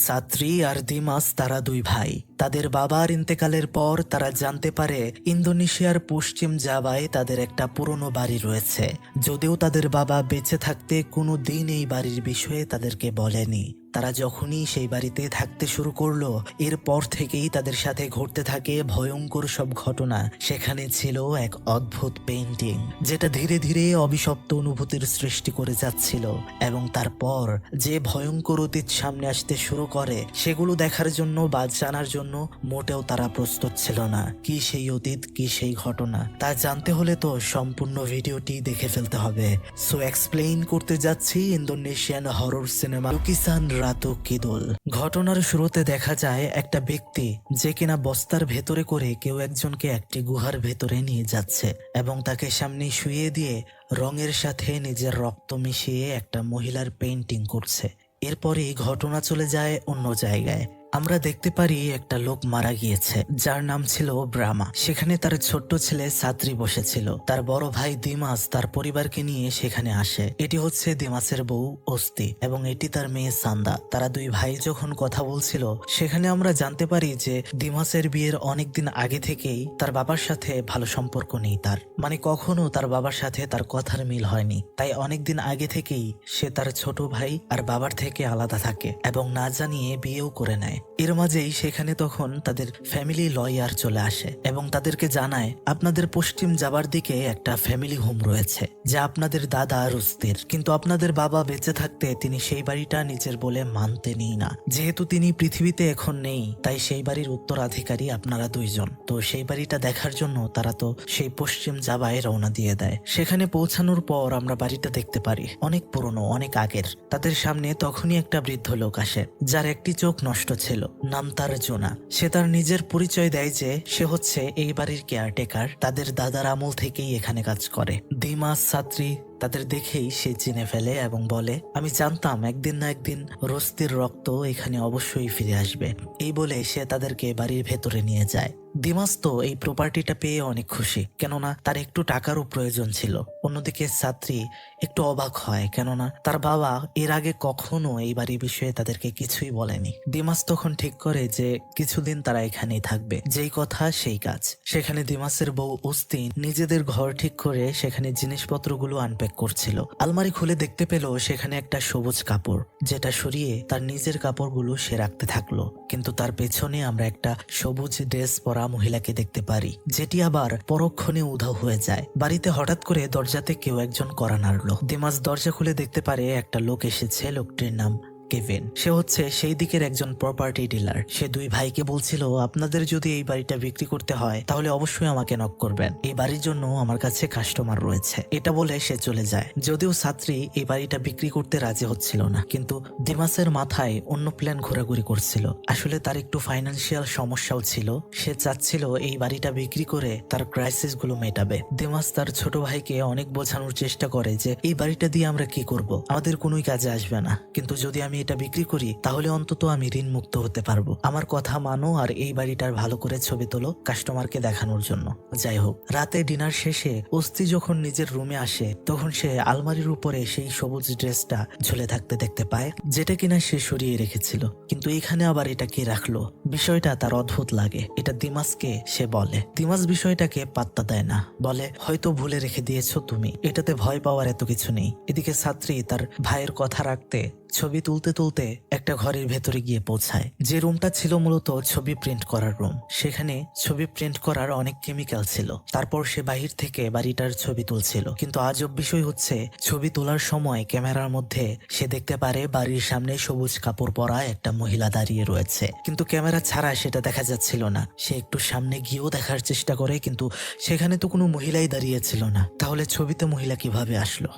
সাত্রি আর Dimas তারা দুই ভাই। তাদের বাবার ইন্তেকালের পর তারা জানতে পারে ইন্দোনেশিয়ার পশ্চিম জাভায় তাদের একটা পুরনো বাড়ি রয়েছে। যদিও তাদের বাবা বেঁচে থাকতে কোনো দিন এই বাড়ির বিষয়ে তাদেরকে বলেনি। তারা যখনই সেই বাড়িতে থাকতে শুরু করলো, এরপর থেকেই তাদের সাথে ঘটতে থাকে ভয়ঙ্কর সব ঘটনা। সেখানে ছিল এক অদ্ভুত পেইন্টিং, যেটা ধীরে ধীরে অভিশপ্ত অনুভূতির সৃষ্টি করে যাচ্ছিল। এবং তারপর যে ভয়ঙ্কর অতীত সামনে আসতে শুরু করে, সেগুলো দেখার জন্য বা জানার জন্য মোটেও তারা প্রস্তুত ছিল না। কি সেই অতীত, কি সেই ঘটনা, তা জানতে হলে তো সম্পূর্ণ ভিডিওটি দেখে ফেলতে হবে। সো এক্সপ্লেইন করতে যাচ্ছি ইন্দোনেশিয়ান হরর সিনেমা লুকিসান রাতু কিদুল। ঘটনার শুরুতে দেখা যায় একটা ব্যক্তি যে কিনা বস্তার ভেতরে করে কেউ একজনকে একটি গুহার ভেতরে নিয়ে যাচ্ছে এবং তাকে সামনে শুইয়ে দিয়ে রঙের সাথে নিজের রক্ত মিশিয়ে একটা মহিলার পেইন্টিং করছে। এরপরে ঘটনা চলে যায় অন্য জায়গায়। আমরা দেখতে পারি একটা লোক মারা গিয়েছে, যার নাম ছিল ব্রাহ্মা। সেখানে তার ছোট্ট ছেলে সাত্রি বসেছিল। তার বড় ভাই দিমাস তার পরিবারকে নিয়ে সেখানে আসে। এটি হচ্ছে দিমাসের বউ অস্তি এবং এটি তার মেয়ে সান্দা। তারা দুই ভাই যখন কথা বলছিল, সেখানে আমরা জানতে পারি যে দিমাসের বিয়ের অনেকদিন আগে থেকেই তার বাবার সাথে ভালো সম্পর্ক নেই তার, মানে কখনো তার বাবার সাথে তার কথার মিল হয়নি। তাই অনেকদিন আগে থেকেই সে তার ছোট ভাই আর বাবার থেকে আলাদা থাকে এবং না জানিয়ে বিয়েও করে নেয়। এর মাঝেই সেখানে তখন তাদের ফ্যামিলি লয়ার চলে আসে এবং তাদেরকে জানায় আপনাদের পশ্চিম যাবার দিকে একটা ফ্যামিলি হোম রয়েছে, যা আপনাদের দাদা রুস্তির, কিন্তু আপনাদের বাবা বেঁচে থাকতে তিনি সেই বাড়িটা নিজের বলে মানতেনই না। যেহেতু তিনি পৃথিবীতে এখন নেই, তাই সেই বাড়ির উত্তরাধিকারী আপনারা দুইজন। তো সেই বাড়িটা দেখার জন্য তারা তো সেই পশ্চিম জাবায় রওনা দিয়ে দেয়। সেখানে পৌঁছানোর পর আমরা বাড়িটা দেখতে পারি অনেক পুরনো, অনেক আগের। তাদের সামনে তখনই একটা বৃদ্ধ লোক আসে, যার একটি চোখ নষ্ট ছিল। নাম তার জোনা। সে তার নিজের পরিচয় দেয় যে সে হচ্ছে এই বাড়ির কেয়ারটেকার, তাদের দাদার আমল থেকেই এখানে কাজ করে। দিমাস সাত্রি তাদের দেখেই সে চিনে ফেলে এবং বলে, আমি জানতাম একদিন না একদিন রস্তির রক্ত এখানে অবশ্যই ফিরে আসবে। এই বলে সে তাদেরকে বাড়ির ভেতরে নিয়ে যায়। দিমাস তো এই প্রপার্টিটা পেয়ে অনেক খুশি, কেননা তার একটু টাকারও প্রয়োজন ছিল। অন্যদিকে ছাত্রী একটু অবাক হয়, কেননা তার বাবা এর আগে কখনো এই বাড়ির বিষয়ে তাদেরকে কিছুই বলেনি। দিমাস তখন ঠিক করে যে কিছুদিন তারা এখানেই থাকবে, যেই কথা সেই কাজ। সেখানে দিমাসের বউ অস্তি নিজেদের ঘর ঠিক করে সেখানে জিনিসপত্রগুলো আনপ্যাক করছিল। আলমারি খুলে দেখতে পেল সেখানে একটা সবুজ কাপড়, যেটা সরিয়ে তার নিজের কাপড়গুলো সে রাখতে থাকলো। কিন্তু তার পেছনে আমরা একটা সবুজ ড্রেস পরা মহিলাকে দেখতে পারি, যেটি আবার পরক্ষণে উধাও হয়ে যায়। বাড়িতে হঠাৎ করে দরজাতে কেউ একজন কড়া নাড়লো। দিমাস দরজা খুলে দেখতে পারে একটা লোক এসেছে। লোকটির নাম কেভিন। সে হচ্ছে সেই দিকের একজন প্রপার্টি ডিলার। সে দুই ভাইকে বলছিল, আপনাদের যদি এই বাড়িটা বিক্রি করতে হয় তাহলে অবশ্যই আমাকে নক করবেন, এই বাড়ির জন্য আমার কাছে কাস্টমার রয়েছে। এটা বলে সে চলে যায়। যদিও ছাত্রী এই বাড়িটা বিক্রি করতে রাজি হচ্ছিল না, কিন্তু দিমাসের মাথায় অন্য প্ল্যান ঘোরাঘুরি করছিল। আসলে তার একটু ফাইন্যান্সিয়াল সমস্যাও ছিল। সে চাচ্ছিল এই বাড়িটা বিক্রি করে তার ক্রাইসিস গুলো মেটাবে। দিমাস তার ছোট ভাইকে অনেক বোঝানোর চেষ্টা করে যে এই বাড়িটা দিয়ে আমরা কি করব, আমাদের কোনোই কাজে আসবে না, কিন্তু যদি আমি এটা বিক্রি করি তাহলে অন্তত আমি ঋণ মুক্ত হতে পারবো। আমার কথা মানো আর এই বাড়িটার ভালো করে ছবি তোলো কাস্টমারকে দেখানোর জন্য। যাই হোক, রাতে ডিনার শেষে অস্তি যখন নিজের রুমে আসে, তখন সে আলমারির উপরে সেই সবুজ ড্রেসটা ঝুলে থাকতে দেখতে পায়, যেটা কিনা সে সরিয়ে রেখেছিল। কিন্তু এখানে আবার এটা কে রাখলো, বিষয়টা তার অদ্ভুত লাগে। এটা দিমাসকে সে বলে। দিমাস বিষয়টাকে পাত্তা দেয় না, বলে হয়তো ভুলে রেখে দিয়েছো তুমি, এটাতে ভয় পাওয়ার এত কিছু নেই। এদিকে ছাত্রী তার ভাইয়ের কথা রাখতে ছবি তুলতে তুলতে একটা ঘরের ভেতরে গিয়ে পৌঁছায়, যে রুমটা ছিল মূলত ছবি প্রিন্ট করার রুম। সেখানে ছবি প্রিন্ট করার অনেক কেমিক্যাল ছিল। তারপর সে বাহির থেকে বাড়িটার ছবি তুলছিল, কিন্তু আজব বিষয় হচ্ছে ছবি তোলার সময় ক্যামেরার মধ্যে সে দেখতে পারে বাড়ির সামনে সবুজ কাপড় পরা একটা মহিলা দাঁড়িয়ে রয়েছে, কিন্তু ক্যামেরা ছাড়া সেটা দেখা যাচ্ছিল না। সে একটু সামনে গিয়েও দেখার চেষ্টা করে, কিন্তু সেখানে তো কোনো মহিলাই দাঁড়িয়ে ছিল না। তাহলে ছবিতে মহিলা কিভাবে আসলো?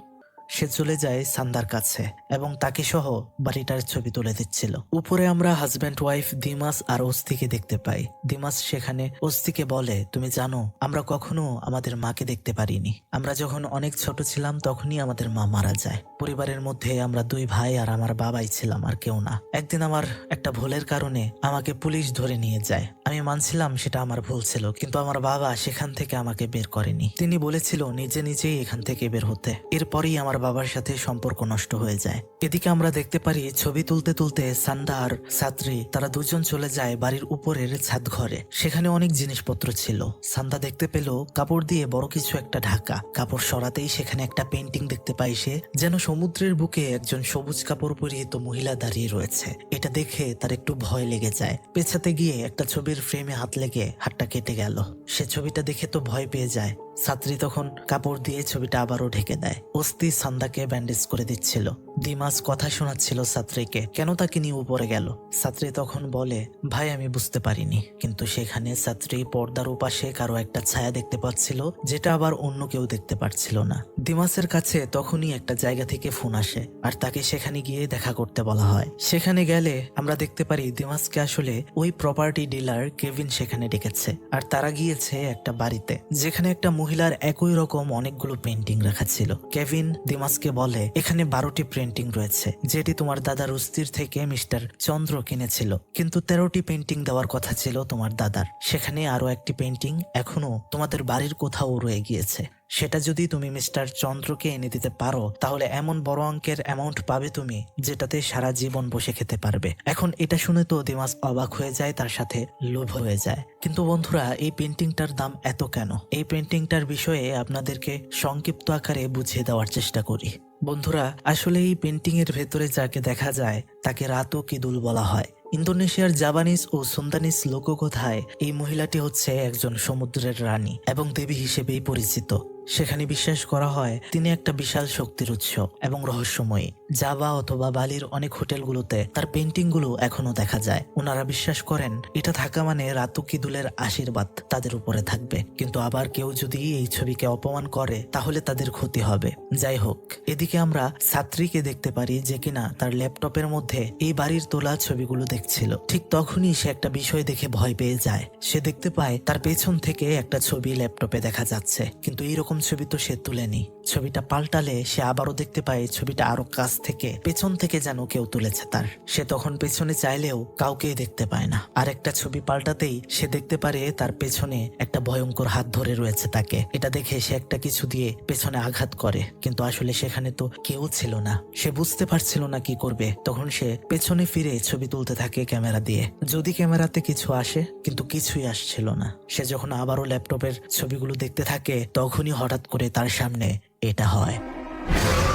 সে চলে যায় সান্দার কাছে এবং তাকে সহ বাড়িটার ছবি তুলে দিচ্ছিল। উপরে আমরা হাজব্যান্ড ওয়াইফ দিমাস আর অস্তিকে দেখতে পাই। দিমাস সেখানে অস্তিকে বলে, তুমি জানো আমরা কখনো আমাদের মাকে দেখতে পারিনি। আমরা যখন অনেক ছোট ছিলাম তখনই আমাদের মা মারা যায়। পরিবারের মধ্যে আমরা দুই ভাই আর আমার বাবাই ছিলাম, আর কেউ না। একদিন আমার একটা ভুলের কারণে আমাকে পুলিশ ধরে নিয়ে যায়। আমি মানছিলাম সেটা আমার ভুল ছিল, কিন্তু আমার বাবা সেখান থেকে আমাকে বের করেনি। তিনি বলেছিল নিজে নিজেই এখান থেকে বের হতে। এরপরেই আমার বাবার সাথে সম্পর্ক নষ্ট হয়ে যায়। এদিকে আমরা দেখতে পারি ছবি তুলতে তুলতে সান্দা আর ছাত্রী তারা দুজন চলে যায় বাড়ির উপরের ছাদ ঘরে। সেখানে অনেক জিনিসপত্র ছিল। সান্দা দেখতে পেল কাপড় দিয়ে বড় কিছু একটা ঢাকা। কাপড় সরাতেই সেখানে একটা পেন্টিং দেখতে পাই সে, যেন সমুদ্রের বুকে একজন সবুজ কাপড় পরিহিত মহিলা দাঁড়িয়ে রয়েছে। এটা দেখে তার একটু ভয় লেগে যায়। পেছাতে গিয়ে একটা ছবির ফ্রেমে হাত লেগে হাতটা কেটে গেল। সে ছবিটা দেখে তো ভয় পেয়ে যায়। ছাত্রী তখন কাপড় দিয়ে ছবিটা আবারও ঢেকে দেয়। অস্তি সান্দাকে ব্যান্ডেজ করে দিচ্ছিল। দিমাস কথা শোনাচ্ছিল ছাত্রীকে, কেন তাকে নিয়ে উপরে গেল। ছাত্রী তখন বলে, ভাই আমি বুঝতে পারিনি। কিন্তু সেখানে ছাত্রী পর্দার ওপাশে কারো একটা ছায়া দেখতে পাচ্ছিল, যেটা আবার অন্য কেউ দেখতে পাচ্ছিল না। দিমাসের কাছে তখনই একটা জায়গা থেকে ফোন আসে, আর তাকে সেখানে গিয়ে দেখা করতে বলা হয়। সেখানে গেলে আমরা দেখতে পারি দিমাসকে আসলে ওই প্রপার্টি ডিলার কেভিন সেখানে ডেকেছে। আর তারা গিয়েছে একটা বাড়িতে, যেখানে একটা মহিলার একই রকম অনেকগুলো পেন্টিং রাখা ছিল। কেভিন দিমাসকে বলে, এখানে 12টি পেন্টিং রয়েছে, যেটি তোমার দাদার উস্তির থেকে মিস্টার চন্দ্র কিনেছিল, কিন্তু 13টি পেন্টিং দেওয়ার কথা ছিল তোমার দাদার। সেখানে আরো একটি পেন্টিং এখনো তোমাদের বাড়ির কোথাও রয়ে গিয়েছে। সেটা যদি তুমি মিস্টার চন্দ্রকে এনে দিতে পারো, তাহলে এমন বড় অঙ্কের অ্যামাউন্ট পাবে তুমি, যেটাতে সারা জীবন বসে খেতে পারবে। এখন এটা শুনে তো দিমাস অবাক হয়ে যায়, তার সাথে লোভ হয়ে যায়। কিন্তু বন্ধুরা, এই পেন্টিংটার দাম এত কেন? এই পেন্টিংটার বিষয়ে আপনাদেরকে সংক্ষিপ্ত আকারে বুঝিয়ে দেওয়ার চেষ্টা করি। বন্ধুরা, আসলে এই পেন্টিং এর ভেতরে যাকে দেখা যায় তাকে রাতো কিদুল বলা হয়। ইন্দোনেশিয়ার জাপানিজ ও সুন্দানিজ লোককথায় এই মহিলাটি হচ্ছে একজন সমুদ্রের রানী এবং দেবী হিসেবেই পরিচিত। সেখানে বিশ্বাস করা হয় তিনি একটা বিশাল শক্তির উৎস এবং রহস্যময়ী। জাভা অথবা বালির অনেক হোটেলগুলোতে তার পেন্টিং গুলো এখনো দেখা যায়। ওনারা বিশ্বাস করেন এটা থাকা মানে রাতু কিদুলের আশীর্বাদ তাদের উপরে থাকবে। কিন্তু আবার কেউ যদি এই ছবিকে অপমান করে তাহলে তাদের ক্ষতি হবে। যাই হোক, এদিকে আমরা ছাত্রীকে দেখতে পারি যে কিনা তার ল্যাপটপের মধ্যে এই বাড়ির তোলা ছবিগুলো দেখছিল। ঠিক তখনই সে একটা বিষয় দেখে ভয় পেয়ে যায়। সে দেখতে পায় তার পেছন থেকে একটা ছবি ল্যাপটপে দেখা যাচ্ছে, কিন্তু এইরকম ছবি তো সে তুলেনি। ছবিটা পাল্টালে সে আবারও দেখতে পায় ছবিটা আরো কাছ থেকে, পেছন থেকে যেন কেউ তুলেছে তার। সে তখন পেছনে চাইলেও কাউকে দেখতে পায় না। আর একটা ছবি পাল্টাতেই সে দেখতে পারে তার পেছনে একটা ভয়ঙ্কর হাত ধরে রয়েছে তাকে। এটা দেখে সে একটা কিছু দিয়ে পেছনে আঘাত করে, কিন্তু আসলে সেখানে তো কেউ ছিল না। সে বুঝতে পারছিল না কি করবে। তখন সে পেছনে ফিরে ছবি তুলতে থাকে ক্যামেরা দিয়ে, যদি ক্যামেরাতে কিছু আসে, কিন্তু কিছুই আসছিল না। সে যখন আবারও ল্যাপটপের ছবিগুলো দেখতে থাকে, তখনই হঠাৎ করে তার সামনে এটা হয়।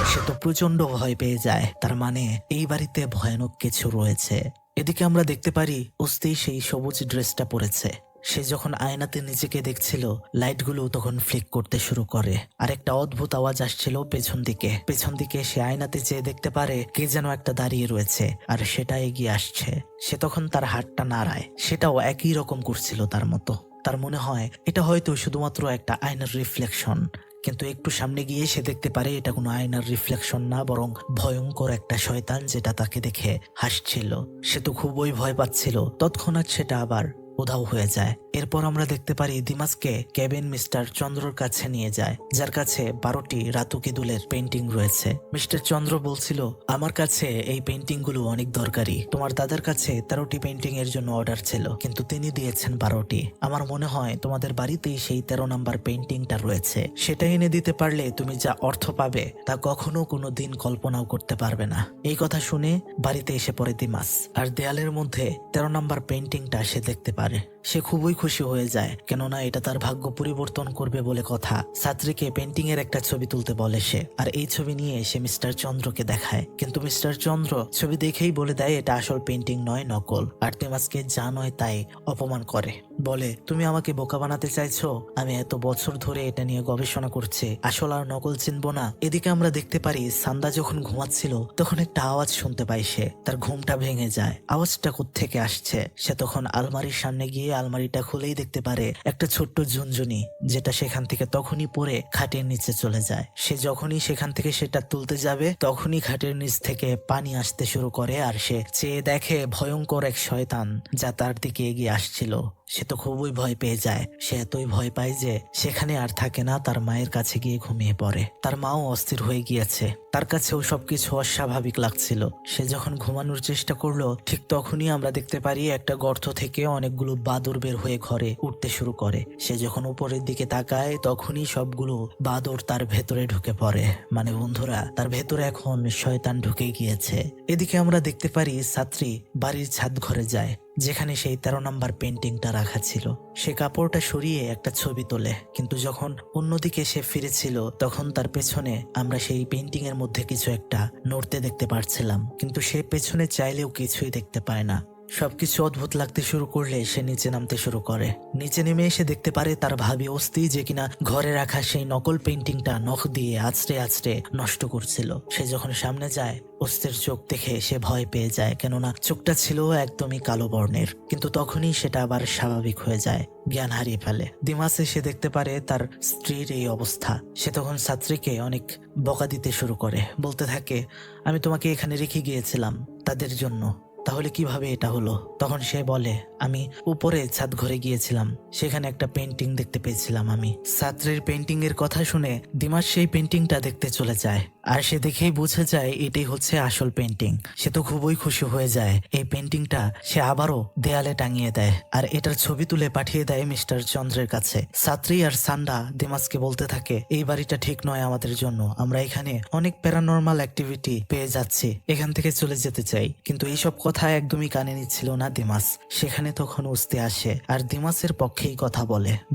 সে তো প্রচন্ড ভয় পেয়ে যায়। তার মানে এই বাড়িতে ভয়ানক কিছু রয়েছে। এদিকে আমরা দেখতে পারি অস্তি সেই সবুজ ড্রেসটা পরেছে। সে যখন আয়নাতে নিজেকে দেখছিল, লাইটগুলো তখন ফ্লিক করতে শুরু করে। আর একটা অদ্ভুত আওয়াজ আসছিল পেছন দিকে সে আয়নাতে চেয়ে দেখতে পারে কে যেন একটা দাঁড়িয়ে রয়েছে, আর সেটা এগিয়ে আসছে। সে তখন তার হাতটা নাড়ায়, সেটাও একই রকম করছিল তার মতো। তার মনে হয় এটা হয়তো শুধুমাত্র একটা আয়নার রিফ্লেকশন। কিন্তু একটু সামনে গিয়ে সে দেখতে পারে এটা কোনো আয়নার রিফ্লেকশন না, বরং ভয়ঙ্কর একটা শয়তান, যেটা তাকে দেখে হাসছিল। সে তো খুবই ভয় পাচ্ছিল। তৎক্ষণাৎ সেটা আবার উধাও হয়ে যায়। এরপর আমরা দেখতে পারি দিমাসকে কেভিন মিস্টার চন্দ্রর কাছে নিয়ে যায়, যার কাছে 12টি রাতু কিদুলের পেন্টিং রয়েছে। মিস্টার চন্দ্র বলছিল, আমার কাছে এই পেন্টিং গুলো অনেক দরকারি। তোমার দাদার কাছে 13টি পেন্টিং এর জন্য অর্ডার ছিল, কিন্তু তিনি দিয়েছেন 12টি। আমার মনে হয় তোমাদের বাড়িতেই সেই 13 নাম্বার পেন্টিংটা রয়েছে। সেটা এনে দিতে পারলে তুমি যা অর্থ পাবে তা কখনো কোনো দিন কল্পনাও করতে পারবে না। এই কথা শুনে বাড়িতে এসে পড়ে দিমাস, আর দেয়ালের মধ্যে 13 নাম্বার পেন্টিংটা সে দেখতে পারে। সে খুবই খুশি হয়ে যায়, কেননা এটা তার ভাগ্য পরিবর্তন করবে বলে কথা। ছাত্রীকে পেন্টিং এর একটা ছবি তুলতে বলে সে, আর এই ছবি নিয়ে সে মিস্টার চন্দ্রকে দেখায়। কিন্তু মিস্টার চন্দ্র ছবি দেখেই বলে দেয় এটা আসল পেন্টিং নয়, নকল। আর দিমাসকে যা নয় তাই অপমান করে, বলে তুমি আমাকে বোকা বানাতে চাইছো? আমি এত বছর ধরে এটা নিয়ে গবেষণা করছি, আসল আর নকল চিনবো না? এদিকে আমরা দেখতে পারি সান্দা যখন ঘুমাচ্ছিল তখন একটা আওয়াজ শুনতে পাই সে। তার ঘুমটা ভেঙে যায়। আওয়াজটা কোত্থেকে আসছে? সে তখন আলমারির সামনে গিয়ে আলমারিটা খুলেই দেখতে পারে একটা ছোট্ট ঝুনঝুনি, যেটা সেখান থেকে তখনই পড়ে খাটের নিচে চলে যায়। সে যখনই সেখান থেকে সেটা তুলতে যাবে তখনই খাটের নিচ থেকে পানি আসতে শুরু করে, আর সে চেয়ে দেখে ভয়ঙ্কর এক শয়তান যা তার দিকে এগিয়ে আসছিল। সে তো খুবই ভয় পেয়ে যায়। সে এতই ভয় পায় যে সেখানে আর থাকে না, তার মায়ের কাছে গিয়ে ঘুমিয়ে পড়ে। তার মাও অস্থির হয়ে গিয়েছে, তার কাছেও সবকিছু অস্বাভাবিক লাগছিল। সে যখন ঘুমানোর চেষ্টা করলো ঠিক তখনই আমরা দেখতে পারি একটা গর্ত থেকে অনেকগুলো বাদুড় বের হয়ে ঘরে উঠতে শুরু করে। সে যখন উপরের দিকে তাকায় তখনই সবগুলো বাদুড় তার ভেতরে ঢুকে পড়ে। মানে বন্ধুরা, তার ভেতরে এখন শয়তান ঢুকে গিয়েছে। এদিকে আমরা দেখতে পারি ছাত্রী বাড়ির ছাদ ঘরে যায়, যেখানে সেই 13 নম্বর পেন্টিংটা রাখা ছিল। সে কাপড়টা সরিয়ে একটা ছবি তোলে, কিন্তু যখন অন্যদিকে সে ফিরেছিল তখন তার পেছনে আমরা সেই পেন্টিং এর মধ্যে কিছু একটা নড়তে দেখতে পারছিলাম, কিন্তু সে পেছনে চাইলেও কিছুই দেখতে পায় না। সবকিছু অদ্ভুত লাগতে শুরু করলে সে নিচে নামতে শুরু করে। নিচে নেমে এসে দেখতে পারে তার ভাবি অস্তি যে কিনা ঘরে রাখা সেই নকল পেন্টিংটা নখ দিয়ে আছড়ে আছড়ে নষ্ট করছিল। সে যখন সামনে যায় অস্তির চোখ দেখে সে ভয় পেয়ে যায়, কেননা চোখটা ছিল একদমই কালো বর্ণের। কিন্তু তখনই সেটা আবার স্বাভাবিক হয়ে যায়, জ্ঞান হারিয়ে ফেলে। দিমাসে সে দেখতে পারে তার স্ত্রীর এই অবস্থা। সে তখন ছাত্রীকে অনেক বকা দিতে শুরু করে, বলতে থাকে, আমি তোমাকে এখানে রেখে গিয়েছিলাম তাদের জন্য, তাহলে কিভাবে এটা হলো? তখন সে বলে, আমি উপরে ছাদ ঘরে গিয়েছিলাম, সেখানে একটা পেন্টিং দেখতে পেয়েছিলাম আমি। ছাত্রের পেন্টিং এর কথা শুনে দিমাস সেই পেন্টিংটা দেখতে চলে যায়, আর সে দেখেই বুঝে যায় এটাই হচ্ছে আসল পেন্টিং। সে তো খুবই খুশি হয়ে যায়। এই পেন্টিংটা সে আবারও দেয়ালে টাঙিয়ে দেয়, আর এটার ছবি তুলে পাঠিয়ে দেয় মিস্টার চন্দ্রের কাছে। ছাত্রী আর সান্ডা দিমাসকে বলতে থাকে, এই বাড়িটা ঠিক নয় আমাদের জন্য, আমরা এখানে অনেক প্যারানর্মাল অ্যাক্টিভিটি পেয়ে যাচ্ছি, এখান থেকে চলে যেতে চাই। কিন্তু এইসব কথা একদমই কানে নিচ্ছিল না দিমাস। সেখানে তখন অস্তি আসে আর দিমাসের পক্ষেই কথা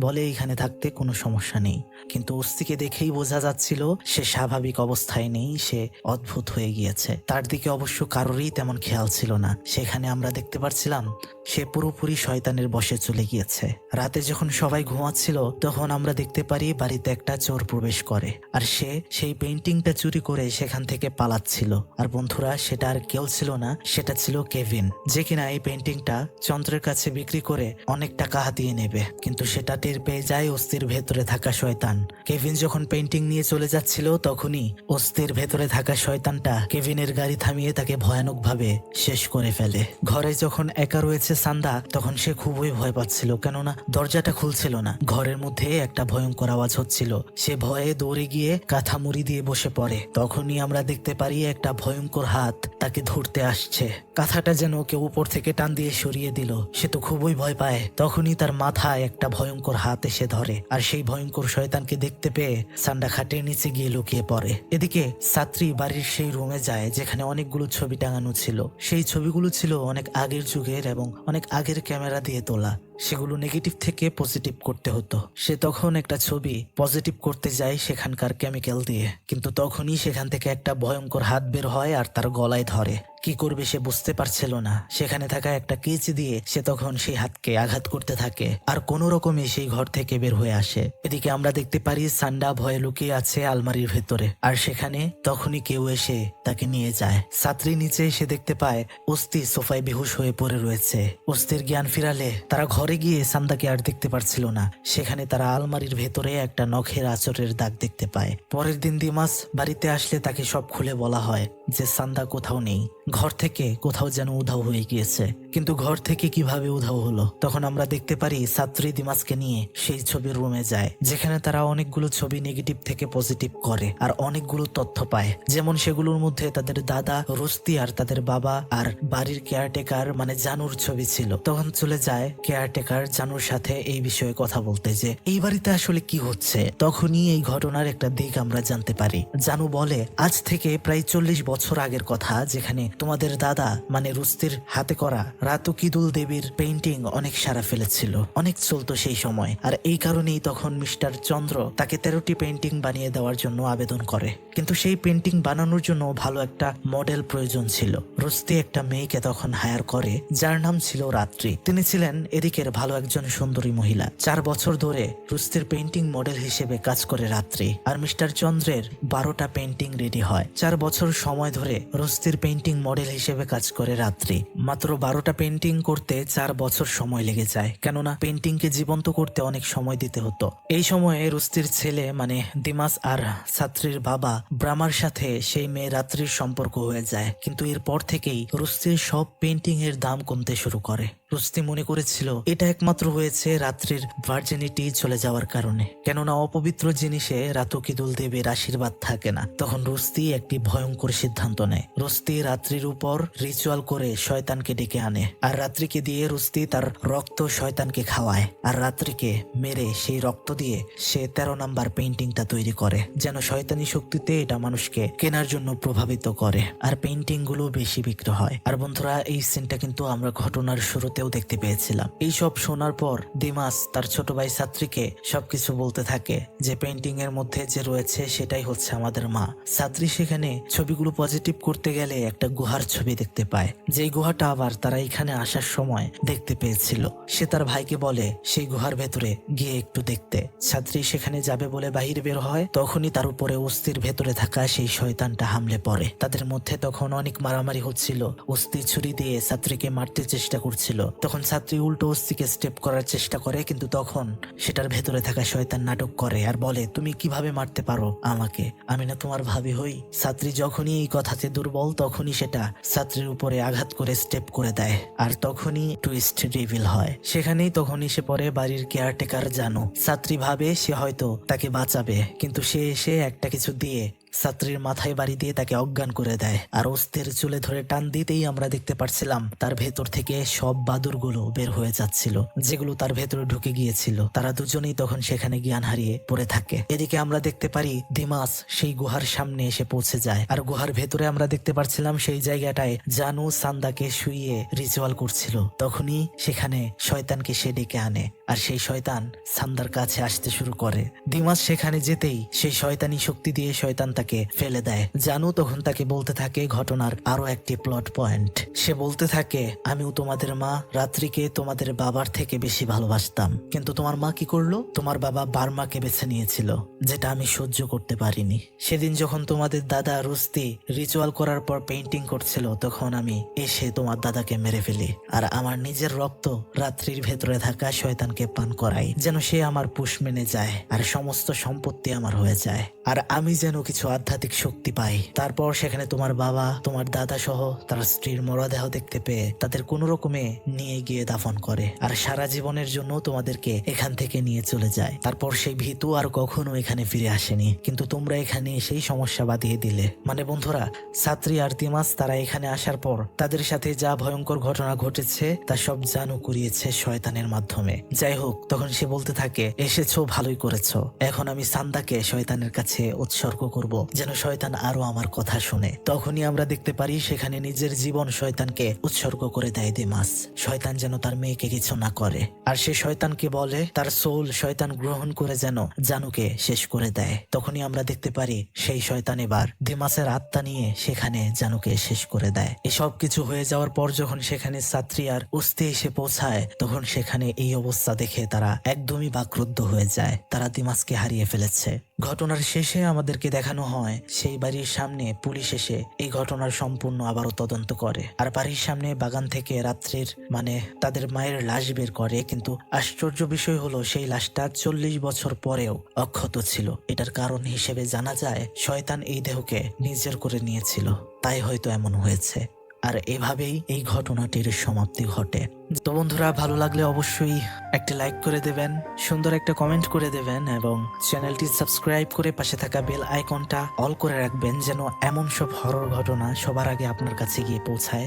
বলে এখানে থাকতে কোনো সমস্যা নেই। কিন্তু অস্তিকে দেখেই বোঝা যাচ্ছিল সে স্বাভাবিক অবস্থায় নেই, সে অদ্ভুত হয়ে গিয়েছে। তার দিকে অবশ্য কারোরই তেমন খেয়াল ছিল না। সেখানে আমরা দেখতে পাচ্ছিলাম সে পুরোপুরি শয়তানের বশে চলে গিয়েছে। রাতে যখন সবাই ঘুমাচ্ছিল তখন আমরা দেখতে পারি বাড়িতে একটা চোর প্রবেশ করে, আর সে সেই পেন্টিংটা চুরি করে সেখান থেকে পালাচ্ছিল। আর বন্ধুরা, সেটা আর কেউ ছিল না, সেটা ছিল কেভিন, যে কিনা এই পেন্টিংটা চন্দ্রের কাছে বিক্রি করে অনেক টাকা হাতিয়ে নেবে। কিন্তু সেটা টের পেয়ে যায় অস্থির ভেতরে থাকা শয়তান। কেভিন যখন পেন্টিং নিয়ে চলে যাচ্ছিল তখনই অস্থির ভেতরে থাকা শয়তানটা কেভিনের গাড়ি থামিয়ে তাকে ভয়ানকভাবে শেষ করে ফেলে। ঘরে যখন একা রয়েছে সান্দা তখন সে খুবই ভয় পাচ্ছিল, কেননা দরজাটা খুলছিল না। ঘরের মধ্যে একটা ভয়ঙ্কর আওয়াজ হচ্ছিল। সে ভয়ে দৌড়ে গিয়ে কাঁথা মুড়ি দিয়ে বসে পড়ে। তখনই আমরা দেখতে পারি একটা ভয়ঙ্কর হাত তাকে ধরতে আসছে। কাঁথাটা যেন কেউ উপর থেকে টান দিয়ে সরিয়ে দিল। সে তো খুবই ভয় পায়। তখনই তার মাথায় একটা ভয়ঙ্কর হাত এসে ধরে, আর সেই ভয়ঙ্কর শয়তানকে দেখতে পেয়ে সান্ডা খাটের নিচে গিয়ে লুকিয়ে পড়ে। এদিকে ছাত্রী বাড়ির সেই রুমে যায় যেখানে অনেকগুলো ছবি টাঙানো ছিল। সেই ছবিগুলো ছিল অনেক আগের যুগের এবং অনেক আগের ক্যামেরা দিয়ে তোলা। সেগুলো নেগেটিভ থেকে পজিটিভ করতে হতো। সে তখন একটা ছবি পজিটিভ করতে যায় সেখানকার কেমিক্যাল দিয়ে, কিন্তু তখনই সেখান থেকে একটা ভয়ঙ্কর হাত বের হয় আর তার গলায় ধরে। কি করবে সে বুঝতে পারছিল না। সেখানে থাকা একটা কেচি দিয়ে সে তখন সেই হাতকে আঘাত করতে থাকে, আর কোনো রকমে সেই ঘর থেকে বের হয়ে আসে। এদিকে আমরা দেখতে পারি সান্ডা ভয়ে লুকিয়ে আছে আলমারির ভেতরে, আর সেখানে তখনই কেউ এসে তাকে নিয়ে যায়। ছাত্রী নিচে এসে দেখতে পায় অস্থি সোফায় বেহুশ হয়ে পড়ে রয়েছে। অস্থির জ্ঞান ফিরালে তারা ঘরে গিয়ে সান্দাকে আর দেখতে পারছিল না। সেখানে তারা আলমারির ভেতরে একটা নখের আঁচড়ের দাগ দেখতে পায়। পরের দিন দিমাস বাড়িতে আসলে তাকে সব খুলে বলা হয় যে সান্দা কোথাও নেই, ঘর থেকে কোথাও যেন উধাও হয়ে গিয়েছে। কিন্তু ঘর থেকে কিভাবে উধাও হলো? তখন আমরা দেখতে পারি ছাত্রী দিমাসকে নিয়ে সেই ছবির রুমে যায়, যেখানে তারা অনেকগুলো ছবি নেগেটিভ থেকে পজিটিভ করে আর অনেকগুলো তথ্য পায়। যেমন সেগুলোর মধ্যে তাদের দাদা রুস্তি আর তাদের বাবা আর বাড়ির কেয়ারটেকার মানে জানুর ছবি ছিল। তখন চলে যায় কেয়ারটেকার জানুর সাথে এই বিষয়ে কথা বলতে, যে এই বাড়িতে আসলে কি হচ্ছে। তখনই এই ঘটনার একটা দিক আমরা জানতে পারি। জানু বলে, আজ থেকে প্রায় 40 বছর আগের কথা, যেখানে তোমাদের দাদা মানে রুস্তির হাতে করা রাতুকিদুল দেবীর পেইন্টিং অনেক সারা ফেলেছিল, অনেক চলতো সেই সময়। আর এই কারণেই তখন মিস্টার চন্দ্র তাকে 13টি পেইন্টিং বানিয়ে দেওয়ার জন্য আবেদন করে। কিন্তু সেই পেইন্টিং বানানোর জন্য ভালো একটা মডেল প্রয়োজন ছিল। রুস্তি একটা মেয়েকে তখন হায়ার করে যার নাম ছিল রাত্রি। তিনি ছিলেন এদিকের ভালো একজন সুন্দরী মহিলা। 4 বছর ধরে রুস্তির পেইন্টিং মডেল হিসেবে কাজ করে রাত্রি, আর মিস্টার চন্দ্রের 12টা পেইন্টিং রেডি হয়। 4 বছর সময় ধরে রুস্তির পেইন্টিং মডেল হিসেবে কাজ করে রাত্রি। মাত্র 12টা পেন্টিং করতে 4 বছর সময় লেগে যায়, কেননা পেন্টিংকে জীবন্ত করতে অনেক সময় দিতে হতো। এই সময়ে রুস্তির ছেলে মানে দিমাস আর ছাত্রীর বাবা ব্রামার সাথে সেই মেয়ে রাত্রির সম্পর্ক হয়ে যায়। কিন্তু এরপর থেকেই রুস্তির সব পেন্টিং এর দাম কমতে শুরু করে। রুস্তি মনে করেছিল এটা একমাত্র হয়েছে রাত্রির ভার্জিনিটি চলে যাওয়ার কারণে, কেননা অপবিত্র জিনিসে রাতকিদুল দেবীর আশীর্বাদ থাকে না। তখন রুস্তি একটি ভয়ঙ্কর সিদ্ধান্ত নেয়। রুস্তি রাত্রির উপর রিচুয়াল করে শয়তানকে ডেকে আনে, আর রাত্রিকে দিয়ে রুস্তি তার রক্ত শয়তানকে খাওয়ায়, আর রাত্রিকে মেরে সেই রক্ত দিয়ে সে 13 নাম্বার পেইন্টিংটা তৈরি করে, যেন শয়তানি শক্তিতে এটা মানুষকে কেনার জন্য প্রভাবিত করে, আর পেইন্টিং গুলো বেশি বিক্রি হয়। আর বন্ধুরা, এই সিনটা কিন্তু আমরা ঘটনার শুরুতেও দেখতে পেয়েছিলাম। এই সব শোনার পর দিমাস তার ছোট ভাই ছাত্রীকে সবকিছু বলতে থাকে যে পেইন্টিং এর মধ্যে যে রয়েছে সেটাই হচ্ছে আমাদের মা। ছাত্রী সেখানে ছবিগুলো পজিটিভ করতে গেলে একটা গুহার ছবি দেখতে পায়, যে গুহাটা আবার তারা এখানে আসার সময় দেখতে পেয়েছিল। সে তার ভাইকে বলে সেই গুহার ভেতরে গিয়ে একটু দেখতে। ছাত্রী সেখানে যাবে বলে বাহির বের হয়, তখনই তার উপরে অস্থির ভেতরে থাকা সেই শয়তানটা হামলে পড়ে। তাদের মধ্যে তখন অনেক মারামারি হচ্ছিল। অস্থি ছুরি দিয়ে ছাত্রীকে মারতে চেষ্টা করছিল। তখন ছাত্রী উল্টো অস্থিকে স্টেপ করার চেষ্টা করে, কিন্তু তখন সেটার ভেতরে থাকা শয়তান নাটক করে আর বলে, তুমি কিভাবে মারতে পারো আমাকে? আমি না তোমার ভাবি হই? ছাত্রী যখনই এই কথাতে দুর্বল, তখনই সেটা ছাত্রীর উপরে আঘাত করে স্টেপ করে দেয়, আর তখনই টুইস্ট রিভিল হয়। সেখানেই তখনই সে পরে বাড়ির কেয়ারটেকার জানো। ছাত্রী ভাবে সে হয়তো তাকে বাঁচাবে, কিন্তু সে এসে একটা কিছু দিয়ে ছাত্রীর মাথায় বাড়ি দিয়ে তাকে অজ্ঞান করে দেয়। আর অস্থির চুলে ধরে টান দিতেই আমরা দেখতে পাচ্ছিলাম তার ভেতর থেকে সব বাদুরগুলো বের হয়ে যাচ্ছিল, যেগুলো তার ভেতরে ঢুকে গিয়েছিল। তারা দুজনেই তখন সেখানে জ্ঞান হারিয়ে পড়ে থাকে। এদিকে আমরা দেখতে পারি দিমাস সেই গুহার সামনে এসে পৌঁছে যায়, আর গুহার ভেতরে আমরা দেখতে পাচ্ছিলাম সেই জায়গাটায় জানু সান্দাকে শুইয়ে রিচুয়াল করছিল। তখনই সেখানে শয়তানকে সে ডেকে আনে, আর সেই শয়তান সান্দার কাছে আসতে শুরু করে। দিমাস সেখানে যেতেই সেই শয়তানি শক্তি দিয়ে শয়তান তাকে ফেলে দেয়। জানু তখন তাকে বলতে থাকে ঘটনার আরো একটি প্লট পয়েন্ট। সে বলতে থাকে, আমিও তোমাদের মা রাত্রিকে তোমাদের বাবার থেকে বেশি ভালোবাসতাম, কিন্তু তোমার মা কি করলো? তোমার বাবা বার্মাকে বেছে নিয়েছিল, যেটা আমি সহ্য করতে পারিনি। সেদিন যখন তোমাদের দাদা রুস্তি রিচুয়াল করার পর পেইন্টিং করছিল, তখন আমি এসে তোমার দাদাকে মেরে ফেলি, আর আমার নিজের রক্ত রাত্রির ভেতরে থাকা শয়তানকে পান করাই, যেন সে আমার পুষ মেনে যায় আর সমস্ত সম্পত্তি আমার হয়ে যায়, আর আমি যেন কিছু আধ্যাত্মিক শক্তি পাই। তারপর সেখানে তোমার বাবা, তোমার দাদা সহ তার স্ত্রীর মরদেহ দেখতে পেয়ে তাদের কোনো রকমে নিয়ে গিয়ে দাফন করে, আর সারা জীবনের জন্য তোমাদেরকে এখান থেকে নিয়ে চলে যায়। তারপর সেই ভীতু আর কখনো এখানে ফিরে আসেনি, কিন্তু তোমরা এখানে সেই সমস্যা বাঁধিয়ে দিলে। মানে বন্ধুরা, ছাত্রী আর দিমাস তারা এখানে আসার পর তাদের সাথে যা ভয়ঙ্কর ঘটনা ঘটেছে তা সব জানু করিয়েছে শয়তানের মাধ্যমে। যাই হোক, তখন সে বলতে থাকে, এসেছো ভালোই করেছো, এখন আমি সান্দাকে শয়তানের কাছে উৎসর্গ করব, যেন শয়তান আরো আমার কথা শুনে। তখনই আমরা দেখতে পারি সেখানে নিজের জীবন শয়তানকে উৎসর্গ করে দেয় দিমাস, শয়তান যেন তার মেয়েকে কিছু না করে। আর সে শয়তানকে বলে তার সোল শয়তান গ্রহণ করে যেন জানুকে শেষ করে দেয়। তখনই আমরা দেখতে পারি সেই শয়তান এবার দিমাসের আত্মা নিয়ে সেখানে জানুকে শেষ করে দেয়। এসব কিছু হয়ে যাওয়ার পর যখন সেখানে ছাত্রী আর অস্থি এসে পৌঁছায়, তখন সেখানে এই অবস্থা দেখে তারা একদমই বাকরুদ্ধ হয়ে যায়। তারা দিমাসকে হারিয়ে ফেলেছে। ঘটনার শেষে আমাদেরকে দেখানো হয় সেই বাড়ির সামনে পুলিশ এসে এই ঘটনার সম্পূর্ণ আবারও তদন্ত করে, আর বাড়ির সামনে বাগান থেকে রাত্রির মানে তাদের মায়ের লাশ বের করে। কিন্তু আশ্চর্য বিষয় হলো সেই লাশটা 40 বছর পরেও অক্ষত ছিল। এটার কারণ হিসেবে জানা যায় শয়তান এই দেহকে নিজের করে নিয়েছিল, তাই হয়তো এমন হয়েছে। আর এভাবেই এই ঘটনাটির সমাপ্তি ঘটে। তো বন্ধুরা, ভালো লাগলে অবশ্যই একটা লাইক করে দেবেন, সুন্দর একটা কমেন্ট করে দেবেন, এবং চ্যানেলটি সাবস্ক্রাইব করে পাশে থাকা বেল আইকনটা অল করে রাখবেন, যেন এমন সব হরর ঘটনা সবার আগে আপনার কাছে গিয়ে পৌঁছায়।